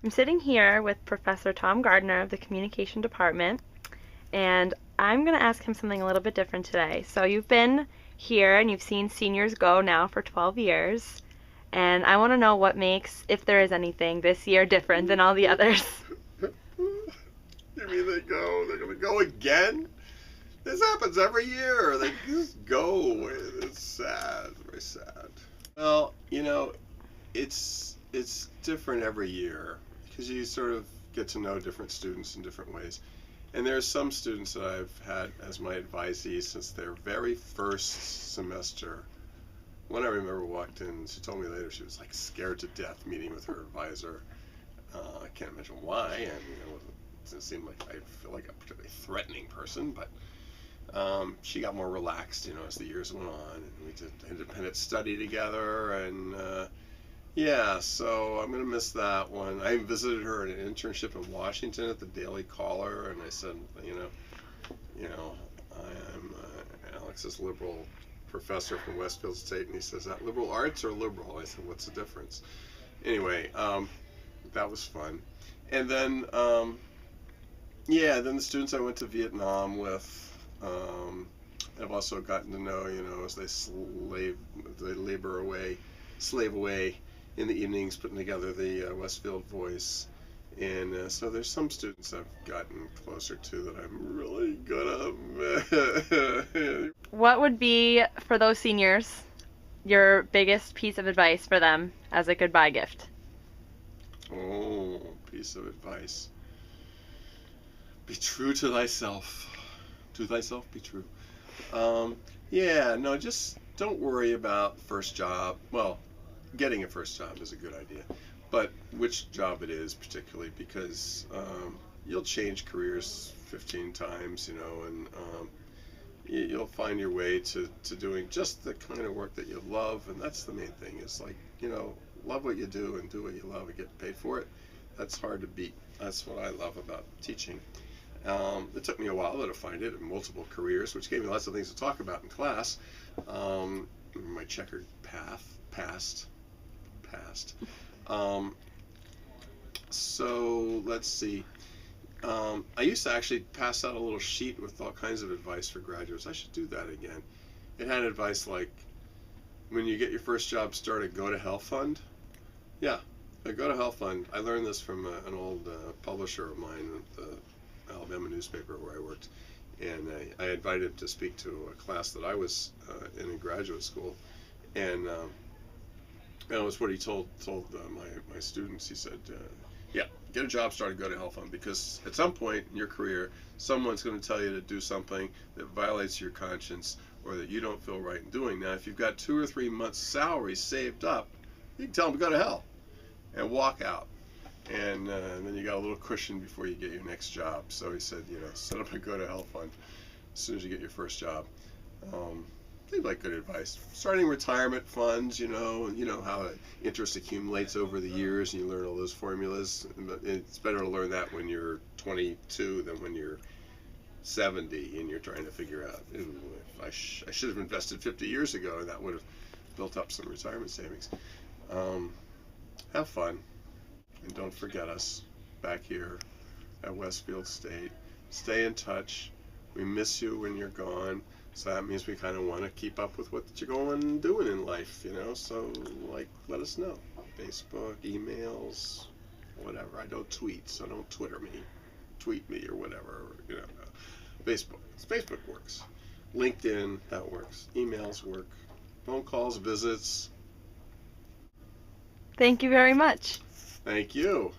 I'm sitting here with Professor Tom Gardner of the Communication Department, and I'm going to ask him something a little bit different today. So you've been here and you've seen seniors go now for 12 years, and I want to know what makes, if there is anything, this year different than all the others. You mean they're going to go again? This happens every year. They just go. It's sad, very sad. Well, it's different every year because you sort of get to know different students in different ways. And there are some students that I've had as my advisees since their very first semester. One I remember walked in, she told me later she was like scared to death meeting with her advisor. I can't imagine why, and it doesn't seem like I feel like a particularly threatening person, but she got more relaxed, as the years went on, and we did independent study together, and yeah, so I'm gonna miss that one. I visited her at an internship in Washington at the Daily Caller, and I said, I'm Alex's liberal professor from Westfield State, and he says, that liberal arts or liberal? I said, what's the difference? Anyway, that was fun. And then, then the students I went to Vietnam with, I've also gotten to know, as they slave away in the evenings, putting together the Westfield Voice. And so there's some students I've gotten closer to that I'm really gonna miss. What would be, for those seniors, your biggest piece of advice for them as a goodbye gift? Oh, piece of advice. Be true to thyself. To thyself be true. Just don't worry about first job. Well, getting a first job is a good idea, but which job it is particularly, because you'll change careers 15 times, and you'll find your way to doing just the kind of work that you love, and that's the main thing. Is like, love what you do and do what you love and get paid for it. That's hard to beat. That's what I love about teaching. It took me a while to find it in multiple careers, which gave me lots of things to talk about in class. My checkered past. So let's see. I used to actually pass out a little sheet with all kinds of advice for graduates. I should do that again. It had advice like, when you get your first job, start a Go to Hell fund. Yeah, a Go to Hell fund. I learned this from an old publisher of mine at the Alabama newspaper where I worked, and I invited him to speak to a class that I was in graduate school, and that was what he told my students. He said, get a job, start a Go to Hell fund, because at some point in your career, someone's going to tell you to do something that violates your conscience or that you don't feel right in doing. Now, if you've got 2 or 3 months' salary saved up, you can tell them to go to hell and walk out. And then you got a little cushion before you get your next job. So he said, set up a Go to Hell fund as soon as you get your first job. Seems like good advice. Starting retirement funds, and how interest accumulates over the years, and you learn all those formulas. It's better to learn that when you're 22 than when you're 70 and you're trying to figure out, I should have invested 50 years ago, and that would have built up some retirement savings. Have fun, and don't forget us back here at Westfield State. Stay in touch. We miss you when you're gone. So that means we kind of want to keep up with what you're going and doing in life, So, let us know. Facebook, emails, whatever. I don't tweet, so don't Twitter me. Tweet me or whatever, Facebook. Facebook works. LinkedIn, that works. Emails work. Phone calls, visits. Thank you very much. Thank you.